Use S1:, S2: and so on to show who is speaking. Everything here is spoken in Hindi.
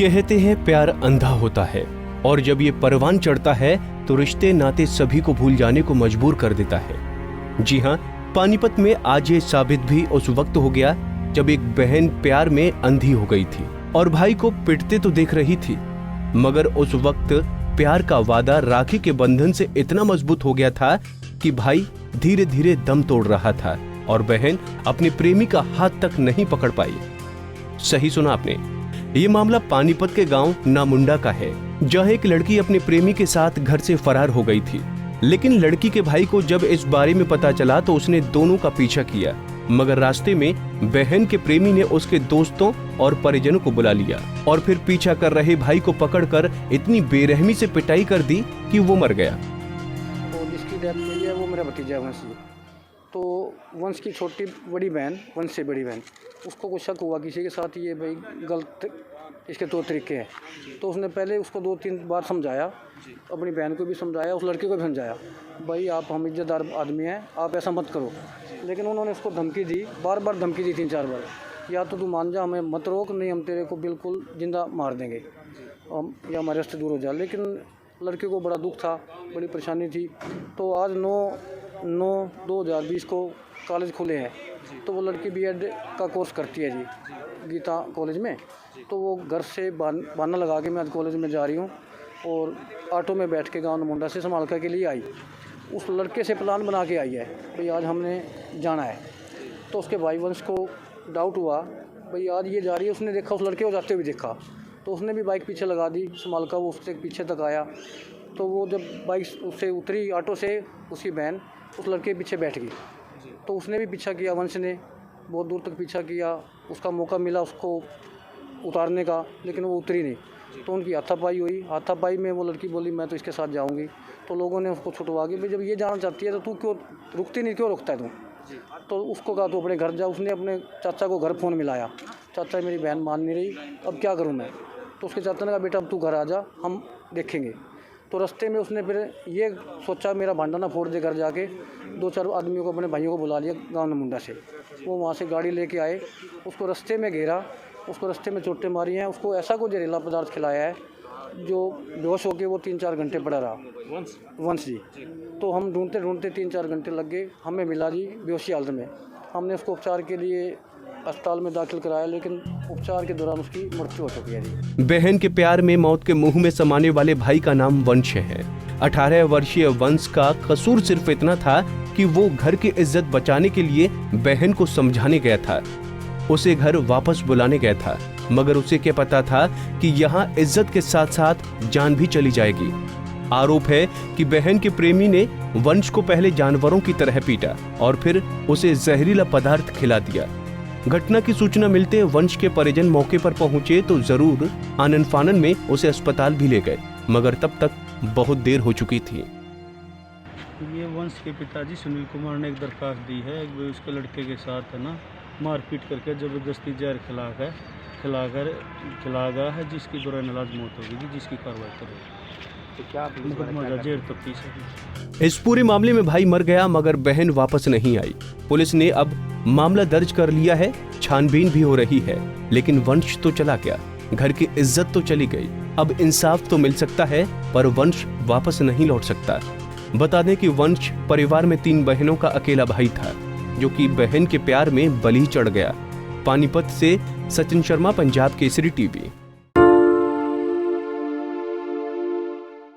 S1: कहते हैं प्यार अंधा होता है और जब ये परवान चढ़ता है तो रिश्ते नाते सभी को भूल जाने को मजबूर कर देता है। जी हाँ, पानीपत में आज ये साबित भी उस वक्त हो गया जब एक बहन प्यार में अंधी हो गई थी और भाई को पिटते तो देख रही थी, मगर उस वक्त प्यार का वादा राखी के बंधन से इतना मजबूत हो गया था कि भाई धीरे धीरे दम तोड़ रहा था और बहन अपने प्रेमी का हाथ तक नहीं पकड़ पाई। सही सुना आपने, ये मामला पानीपत के गांव नामुंडा का है, जहां एक लड़की अपने प्रेमी के साथ घर से फरार हो गई थी। लेकिन लड़की के भाई को जब इस बारे में पता चला तो उसने दोनों का पीछा किया, मगर रास्ते में बहन के प्रेमी ने उसके दोस्तों और परिजनों को बुला लिया और फिर पीछा कर रहे भाई को पकड़कर इतनी बेरहमी से पिटाई कर दी कि वो मर गया।
S2: तो जिसकी डेथ हुई है वो मेरा भतीजा वंश। तो वंश की छोटी बड़ी बहन, वंश से बड़ी बहन, उसको कुछ शक हुआ किसी के साथ, ये भाई गलत इसके तौर तरीके हैं। तो उसने पहले उसको 2-3 बार समझाया, अपनी बहन को भी समझाया, उस लड़के को भी समझाया, भाई आप हम इज्जतदार आदमी हैं, आप ऐसा मत करो। लेकिन उन्होंने उसको धमकी दी, बार बार धमकी दी 3-4 बार, या तो तू मान जा, हमें मत रोक, नहीं हम तेरे को बिल्कुल जिंदा मार देंगे या हमारे रास्ते दूर हो जा। लेकिन लड़के को बड़ा दुख था, बड़ी परेशानी थी। तो आज 9/9/2020 को कॉलेज खुले हैं, तो वो लड़की बीएड का कोर्स करती है जी गीता कॉलेज में। तो वो घर से बहाना लगा के मैं आज कॉलेज में जा रही हूँ और ऑटो में बैठ के गाँव नामुंडा से समालका के लिए आई। उस लड़के से प्लान बना के आई है, भाई आज हमने जाना है। तो उसके भाई वंश को डाउट हुआ, भाई आज ये जा रही है, उसने देखा उस लड़के को जाते हुए देखा, तो उसने भी बाइक पीछे लगा दी समालका, वो उससे पीछे तक आया। तो वो जब बाइक उससे उतरी ऑटो से, उसकी बहन उस लड़के के पीछे बैठ गई। तो उसने भी पीछा किया, वंश ने बहुत दूर तक पीछा किया, उसका मौका मिला उसको उतारने का, लेकिन वो उतरी नहीं। तो उनकी हाथापाई हुई, हाथापाई में वो लड़की बोली मैं तो इसके साथ जाऊंगी। तो लोगों ने उसको छुटवा के, भाई जब ये जाना चाहती है तो तू क्यों रुकती नहीं, क्यों रुकता है तू? तो उसको कहा तो अपने घर जा। उसने अपने चाचा को घर फ़ोन मिलाया, चाचा मेरी बहन मान नहीं रही, अब क्या करूँ मैं? तो उसके चाचा ने कहा बेटा अब तू घर आ जा, हम देखेंगे। तो रास्ते में उसने फिर ये सोचा मेरा भांडा ना फोड़ दे, घर जाके 2-4 आदमियों को, अपने भाइयों को बुला लिया गाँव नामुंडा से। वो वहाँ से गाड़ी लेके आए, उसको रास्ते में घेरा, उसको रास्ते में चोटें मारी हैं, उसको ऐसा कोई जहरीला पदार्थ खिलाया है जो बेहोश होकर वो 3-4 घंटे पड़ा रहा वंश जी। तो हम ढूंढते ढूंढते 3-4 घंटे लग गए, हमें मिला जी बेहोशी हालत में। हमने उसको उपचार के लिए अस्पताल में दाखिल कराया, लेकिन उपचार के दौरान उसकी मृत्यु हो चुकी है जी।
S1: बहन के प्यार में मौत के मुंह में समाने वाले भाई का नाम वंश है। 18 वर्षीय वंश का कसूर सिर्फ इतना था कि वो घर की इज्जत बचाने के लिए बहन को समझाने गया था, उसे घर वापस बुलाने गया था, मगर उसे क्या पता था कि यहाँ इज्जत के साथ साथ जान भी चली जाएगी। आरोप है कि बहन के प्रेमी ने वंश को पहले जानवरों की तरह पीटा और फिर उसे जहरीला पदार्थ खिला दिया। घटना की सूचना मिलते वंश के परिजन मौके पर पहुंचे तो जरूर आनन फानन में उसे अस्पताल भी ले गए, मगर तब तक बहुत देर हो चुकी थी।
S3: ये वंश के पिताजी सुनील कुमार ने एक दरखास्त दी है, उसके लड़के के साथ है ना मारपीट करके जबरदस्ती जहर खिलाकर है, जिसकी बुरा इलाज मौत होगी जी, जिसकी कार्रवाई करेगी।
S1: इस पूरे मामले में भाई मर गया मगर बहन वापस नहीं आई। पुलिस ने अब मामला दर्ज कर लिया है, छानबीन भी हो रही है, लेकिन वंश तो चला गया, घर की इज्जत तो चली गई। अब इंसाफ तो मिल सकता है पर वंश वापस नहीं लौट सकता। बता दें कि वंश परिवार में 3 बहनों का अकेला भाई था, जो कि बहन के प्यार में बलि चढ़ गया। पानीपत से सचिन शर्मा, पंजाब केसरी टीवी।